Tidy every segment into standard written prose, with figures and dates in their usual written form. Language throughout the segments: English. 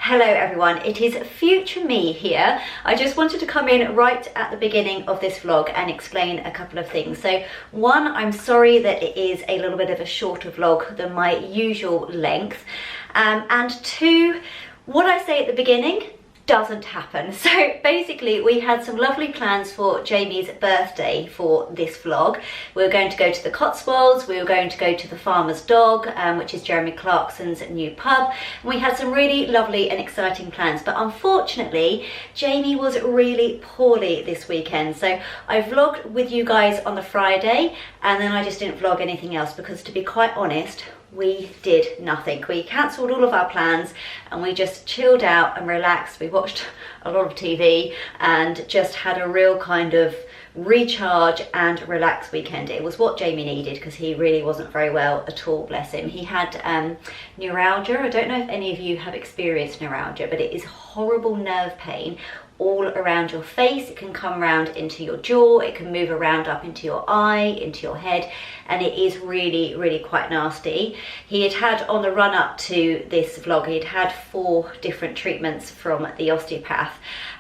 Hello everyone, it is future me here. I just wanted to come in right at the beginning of this vlog and explain a couple of things. So one, I'm sorry that it is a little bit of a shorter vlog than my usual length. And two, what I say at the beginning doesn't happen. So basically we had some lovely plans for Jamie's birthday for this vlog. We were going to go to the Cotswolds, we were going to go to the Farmer's Dog, which is Jeremy Clarkson's new pub. And we had some really lovely and exciting plans, but unfortunately Jamie was really poorly this weekend. So I vlogged with you guys on the Friday and then I just didn't vlog anything else because, to be quite honest, we did nothing. We cancelled all of our plans and we just chilled out and relaxed. We watched a lot of TV and just had a real kind of recharge and relax weekend. It was what Jamie needed because he really wasn't very well at all, bless him. He had neuralgia. I don't know if any of you have experienced neuralgia, but it is horrible nerve pain all around your face. It can come around into your jaw, it can move around up into your eye, into your head, and it is really quite nasty. He had on the run up to this vlog, he'd had 4 different treatments from the osteopath.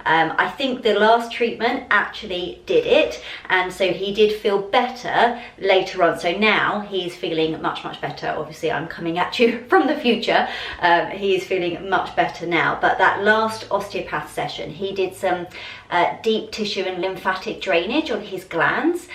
I think the last treatment actually did it, and so he did feel better later on. So now he's feeling much better. Obviously I'm coming at you from the future. He is feeling much better now, but that last osteopath session he did some deep tissue and lymphatic drainage on his glands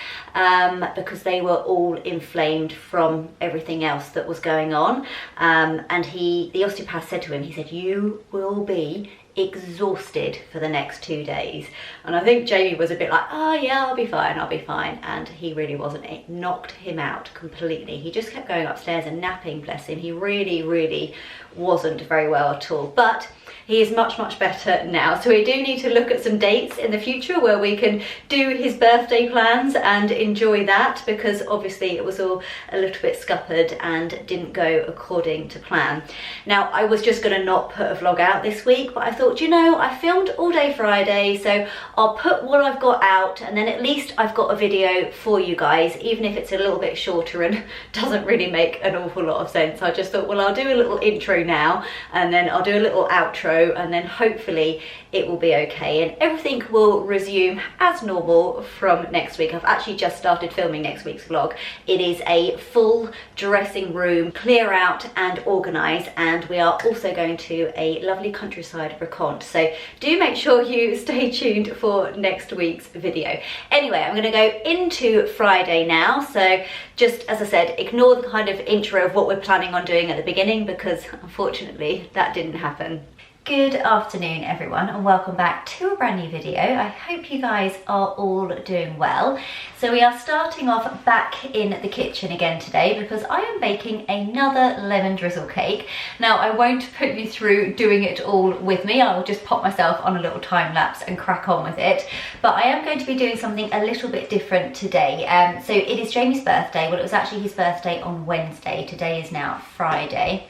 because they were all inflamed from everything else that was going on. And the osteopath said to him, he said, "You will be exhausted for the next 2 days." And I think Jamie was a bit like, "Oh yeah, I'll be fine," and he really wasn't. It knocked him out completely. He just kept going upstairs and napping, bless him. He really wasn't very well at all, but he is much better now. So we do need to look at some dates in the future where we can do his birthday plans and enjoy that, because obviously it was all a little bit scuppered and didn't go according to plan. Now I was just going to not put a vlog out this week, but I thought, you know, I filmed all day Friday, so I'll put what I've got out and then at least I've got a video for you guys, even if it's a little bit shorter and doesn't really make an awful lot of sense. I just thought, well, I'll do a little intro now and then I'll do a little outro, and then hopefully it will be okay and everything will resume as normal from next week. I've actually just started filming next week's vlog. It is a full dressing room clear out and organise, and we are also going to a lovely countryside rencontre, so do make sure you stay tuned for next week's video. Anyway, I'm going to go into Friday now, so just as I said, ignore the kind of intro of what we're planning on doing at the beginning because unfortunately that didn't happen. Good afternoon everyone and welcome back to a brand new video. I hope you guys are all doing well. So we are starting off back in the kitchen again today because I am baking another lemon drizzle cake. Now I won't put you through doing it all with me, I will just pop myself on a little time lapse and crack on with it. But I am going to be doing something a little bit different today. So it is Jamie's birthday. Well, it was actually his birthday on Wednesday. Today is now Friday.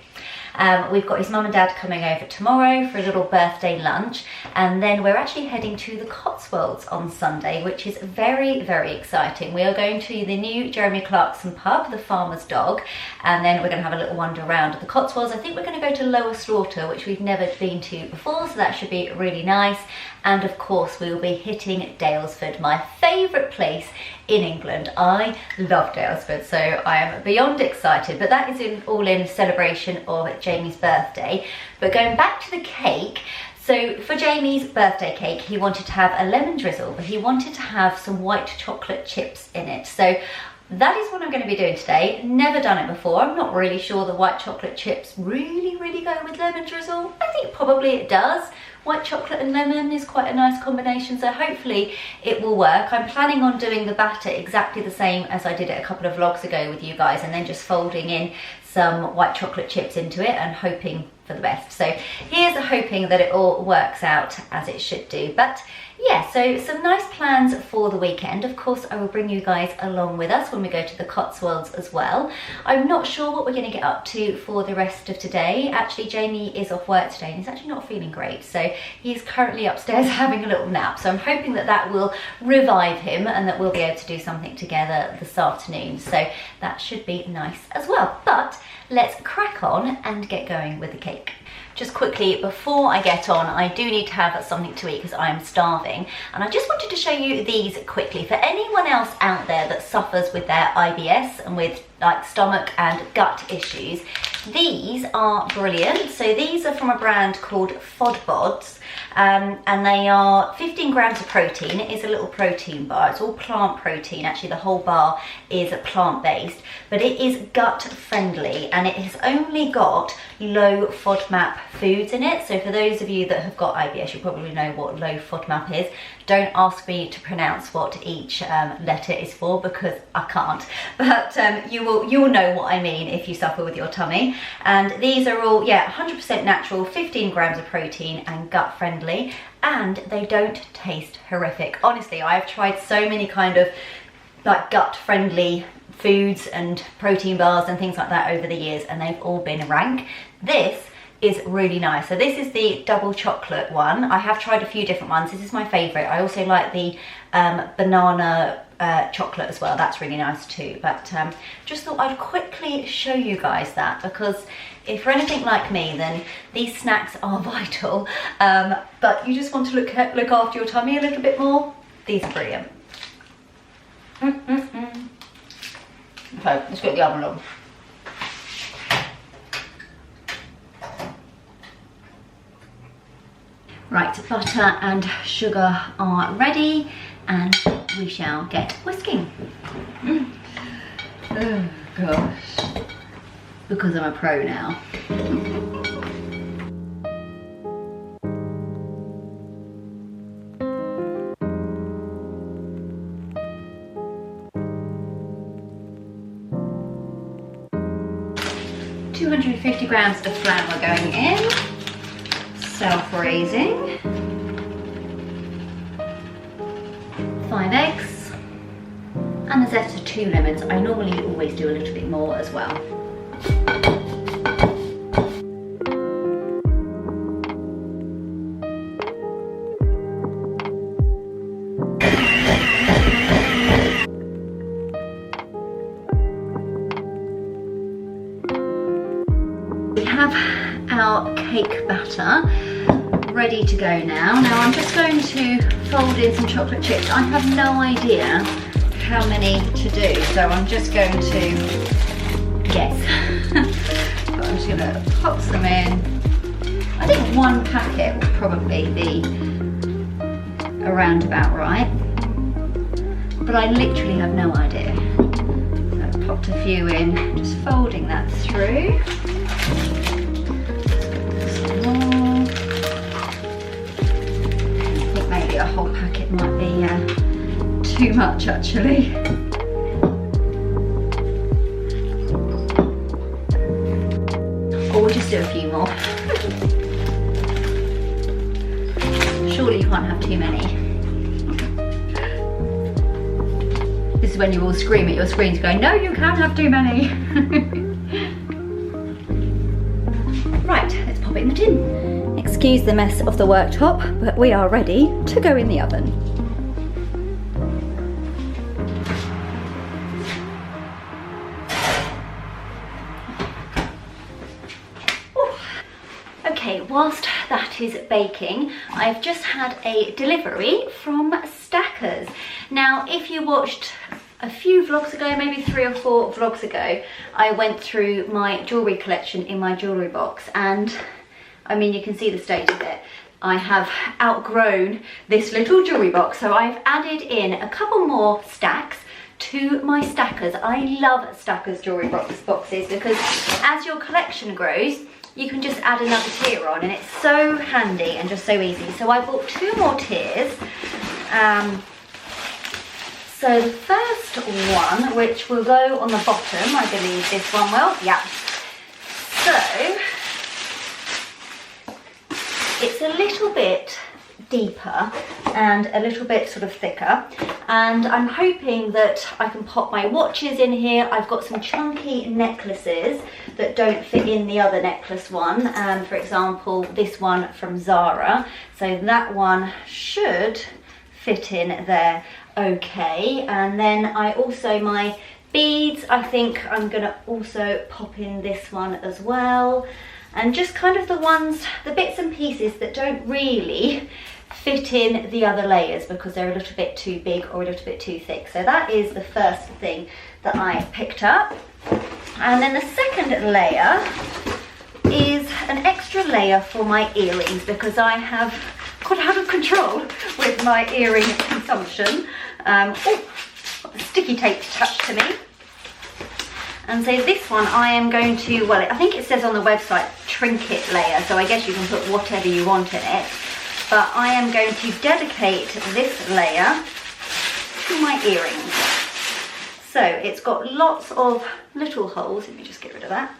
We've got his mum and dad coming over tomorrow for a little birthday lunch, and then we're actually heading to the Cotswolds on Sunday, which is very exciting. We are going to the new Jeremy Clarkson pub, the Farmer's Dog, and then we're going to have a little wander around the Cotswolds. I think we're going to go to Lower Slaughter, which we've never been to before, so that should be really nice. And of course we will be hitting Daylesford, my favourite place in England. I love Daylesford, so I am beyond excited. But that is all in celebration of Jamie's birthday. But going back to the cake, so for Jamie's birthday cake, he wanted to have a lemon drizzle, but he wanted to have some white chocolate chips in it. So that is what I'm going to be doing today. Never done it before. I'm not really sure the white chocolate chips really go with lemon drizzle. I think probably it does. White chocolate and lemon is quite a nice combination, so hopefully it will work. I'm planning on doing the batter exactly the same as I did it a couple of vlogs ago with you guys, and then just folding in some white chocolate chips into it and hoping for the best. So here's hoping that it all works out as it should do. But yeah, so some nice plans for the weekend. Of course, I will bring you guys along with us when we go to the Cotswolds as well. I'm not sure what we're going to get up to for the rest of today. Actually, Jamie is off work today and he's actually not feeling great. So he's currently upstairs having a little nap. So I'm hoping that that will revive him and that we'll be able to do something together this afternoon. So that should be nice as well. But let's crack on and get going with the cake. just quickly before I get on, I do need to have something to eat because I am starving. And I just wanted to show you these quickly. For anyone else out there that suffers with their IBS and with like stomach and gut issues, these are brilliant. So these are from a brand called FODBODs. And they are 15 grams of protein. It is a little protein bar. It's all plant protein. Actually, the whole bar is plant-based, but it is gut friendly, and it has only got low FODMAP foods in it. So for those of you that have got IBS, you probably know what low FODMAP is. Don't ask me to pronounce what each letter is for, because I can't, but you will know what I mean if you suffer with your tummy. And these are all, yeah, 100% natural, 15 grams of protein and gut friendly, and they don't taste horrific. Honestly, I've tried so many kind of like gut friendly foods and protein bars and things like that over the years, and they've all been rank. This is really nice. So this is the double chocolate one. I have tried a few different ones. This is my favorite. I also like the banana chocolate as well. That's really nice too. But just thought I'd quickly show you guys that, because if you're anything like me, then these snacks are vital. But you just want to look after your tummy a little bit more. These are brilliant. Okay, let's get the oven on. Right, butter and sugar are ready, and we shall get whisking. Oh gosh, because I'm a pro now. 250 grams of flour going in, self-raising, 5 eggs, and the zest of 2 lemons. I normally always do a little bit more as well. We have our cake batter ready to go now. Now I'm just going to fold in some chocolate chips. I have no idea how many to do, so I'm just going to guess. But I'm just going to pop some in. I think 1 packet will probably be around about right, but I literally have no idea. So I've popped a few in, just folding that through. A whole packet might be too much actually. Or we'll just do a few more. Surely you can't have too many. This is when you all scream at your screens going, no, you can't have too many. Right, let's pop it in the tin. Excuse the mess of the worktop, but we are ready to go in the oven. Ooh. Okay, whilst that is baking, I've just had a delivery from Stackers. Now, if you watched a few vlogs ago, maybe 3 or 4 vlogs ago, I went through my jewellery collection in my jewellery box, and I mean, you can see the state of it. I have outgrown this little jewellery box, so I've added in a couple more stacks to my Stackers. I love Stackers jewellery boxes because as your collection grows, you can just add another tier on, and it's so handy and just so easy. So I bought 2 more tiers. So the first one, which will go on the bottom, I believe this one will, yeah. So it's a little bit deeper and a little bit sort of thicker, and I'm hoping that I can pop my watches in here. I've got some chunky necklaces that don't fit in the other necklace one, for example this one from Zara, so that one should fit in there okay. And then I also, my beads, I think I'm gonna also pop in this one as well. and just kind of the bits and pieces that don't really fit in the other layers because they're a little bit too big or a little bit too thick. So that is the first thing that I picked up. And then the second layer is an extra layer for my earrings because I have got out of control with my earring consumption. Oh, got the sticky tape attached to me. And so this one I am going to, well, I think it says on the website trinket layer, so I guess you can put whatever you want in it. But I am going to dedicate this layer to my earrings. So it's got lots of little holes. Let me just get rid of that.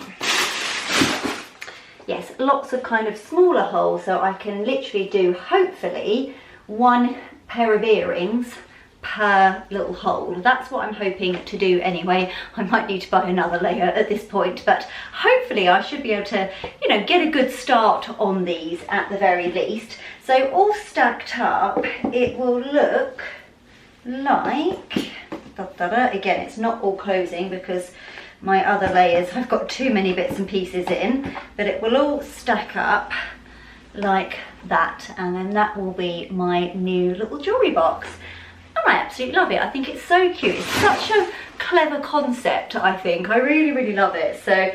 Yes, lots of kind of smaller holes, so I can literally do, hopefully, one pair of earrings per little hole. That's what I'm hoping to do anyway. I might need to buy another layer at this point, but hopefully I should be able to, you know, get a good start on these at the very least. So all stacked up, it will look like, again, it's not all closing because my other layers, I've got too many bits and pieces in, but it will all stack up like that, and then that will be my new little jewellery box. And I absolutely love it. I think it's so cute. It's such a clever concept, I think. I really, really love it. So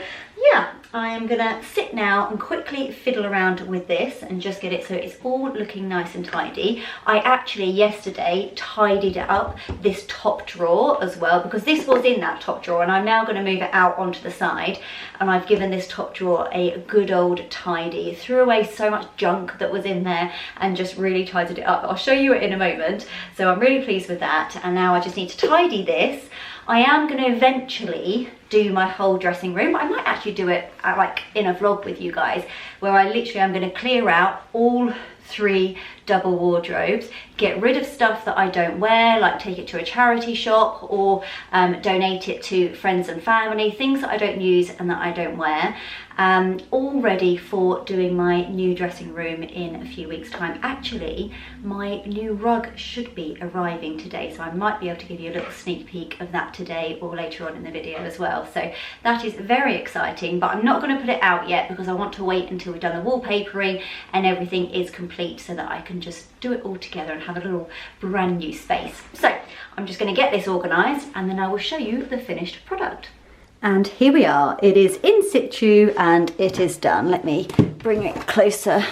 yeah, I am gonna sit now and quickly fiddle around with this and just get it so it's all looking nice and tidy. I actually yesterday tidied it up, this top drawer as well, because this was in that top drawer and I'm now going to move it out onto the side, and I've given this top drawer a good old tidy. Threw away so much junk that was in there and just really tidied it up. I'll show you it in a moment. So I'm really pleased with that, and now I just need to tidy this. I am going to eventually do my whole dressing room. I might actually do it like in a vlog with you guys, where I literally am going to clear out all 3 double wardrobes, get rid of stuff that I don't wear, like take it to a charity shop or donate it to friends and family, things that I don't use and that I don't wear. All ready for doing my new dressing room in a few weeks' time. Actually, my new rug should be arriving today, so I might be able to give you a little sneak peek of that today or later on in the video as well. So that is very exciting, but I'm not going to put it out yet because I want to wait until we've done the wallpapering and everything is complete so that I can just do it all together and have a little brand new space. So I'm just going to get this organised and then I will show you the finished product. And here we are, it is in situ and it is done. Let me bring it closer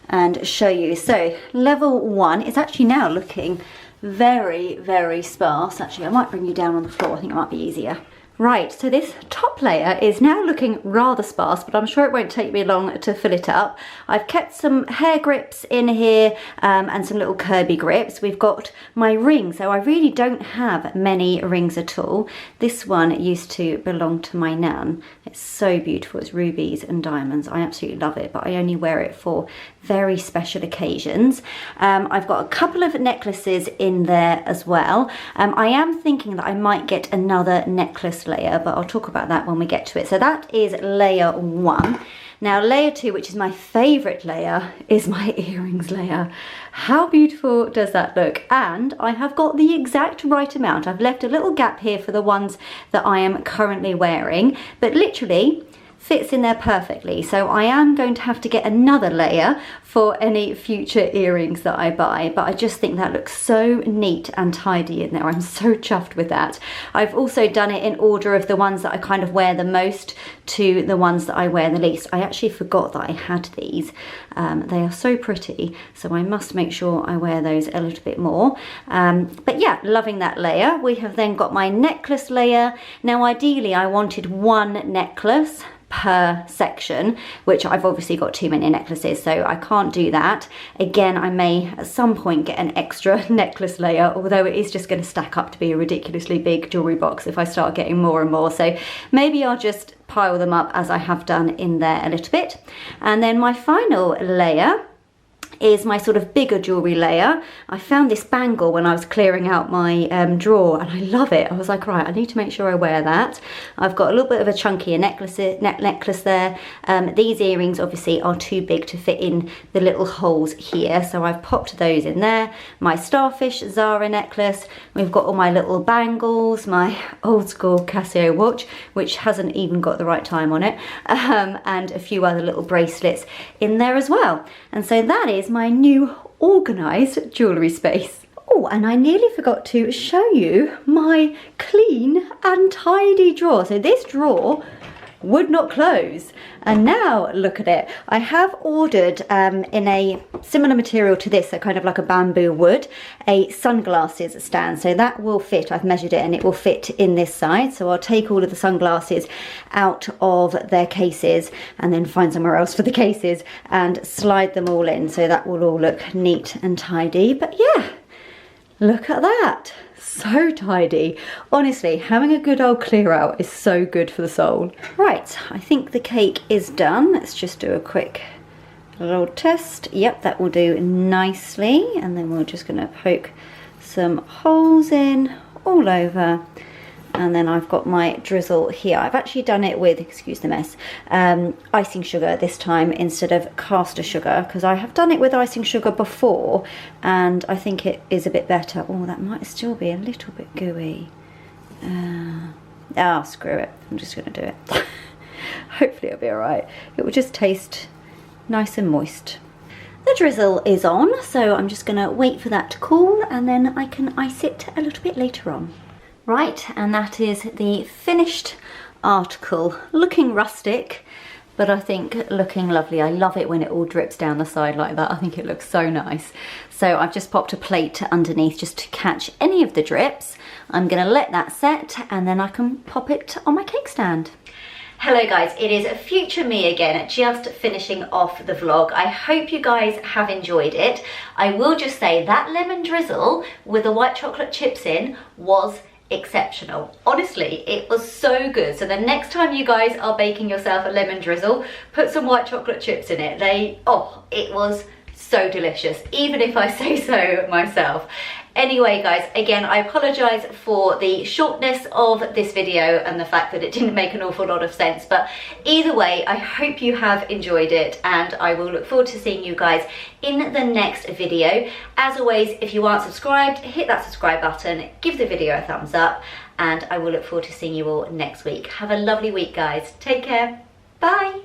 and show you. So level 1 is actually now looking very, very sparse. Actually, I might bring you down on the floor, I think it might be easier. Right, so this top layer is now looking rather sparse, but I'm sure it won't take me long to fill it up. I've kept some hair grips in here and some little Kirby grips. We've got my ring, so I really don't have many rings at all. This one used to belong to my nan. It's so beautiful, it's rubies and diamonds. I absolutely love it, but I only wear it for very special occasions. I've got a couple of necklaces in there as well. I am thinking that I might get another necklace layer, but I'll talk about that when we get to it. So that is layer 1. Now layer 2, which is my favorite layer, is my earrings layer. How beautiful does that look? And I have got the exact right amount. I've left a little gap here for the ones that I am currently wearing, but literally fits in there perfectly. So I am going to have to get another layer for any future earrings that I buy, but I just think that looks so neat and tidy in there. I'm so chuffed with that. I've also done it in order of the ones that I kind of wear the most to the ones that I wear the least. I actually forgot that I had these. They are so pretty, so I must make sure I wear those a little bit more. But yeah, loving that layer. We have then got my necklace layer. Now ideally I wanted one necklace per section, which I've obviously got too many necklaces, so I can't do that. Again, I may at some point get an extra necklace layer, although it is just going to stack up to be a ridiculously big jewellery box if I start getting more and more. So maybe I'll just pile them up as I have done in there a little bit. And then my final layer is my sort of bigger jewellery layer. I found this bangle when I was clearing out my drawer, and I love it. I was like, right, I need to make sure I wear that. I've got a little bit of a chunkier necklace there. These earrings obviously are too big to fit in the little holes here, so I've popped those in there. My starfish Zara necklace. We've got all my little bangles, my old school Casio watch, which hasn't even got the right time on it, and a few other little bracelets in there as well. And so that is my new organised jewellery space. Oh, and I nearly forgot to show you my clean and tidy drawer. So this drawer would not close, and now look at it. I have ordered in a similar material to this, so kind of like a bamboo wood, a sunglasses stand. So that will fit, I've measured it, and it will fit in this side. So I'll take all of the sunglasses out of their cases and then find somewhere else for the cases and slide them all in, so that will all look neat and tidy. But yeah, look at that. So tidy. Honestly, having a good old clear out is so good for the soul. Right, I think the cake is done. Let's just do a quick little test. Yep, that will do nicely. And then we're just going to poke some holes in all over. And then I've got my drizzle here. I've actually done it with, excuse the mess, icing sugar this time instead of caster sugar, because I have done it with icing sugar before and I think it is a bit better. Oh, that might still be a little bit gooey. Screw it. I'm just going to do it. Hopefully it'll be all right. It will just taste nice and moist. The drizzle is on, so I'm just going to wait for that to cool and then I can ice it a little bit later on. Right, and that is the finished article. Looking rustic, but I think looking lovely. I love it when it all drips down the side like that. I think it looks so nice. So I've just popped a plate underneath just to catch any of the drips. I'm gonna let that set and then I can pop it on my cake stand. Hello guys, it is future me again, just finishing off the vlog. I hope you guys have enjoyed it. I will just say that lemon drizzle with the white chocolate chips in was exceptional. Honestly, it was so good. So the next time you guys are baking yourself a lemon drizzle, put some white chocolate chips in it. It was so delicious, even if I say so myself. Anyway guys, again, I apologise for the shortness of this video and the fact that it didn't make an awful lot of sense, but either way, I hope you have enjoyed it and I will look forward to seeing you guys in the next video. As always, if you aren't subscribed, hit that subscribe button, give the video a thumbs up, and I will look forward to seeing you all next week. Have a lovely week guys. Take care. Bye.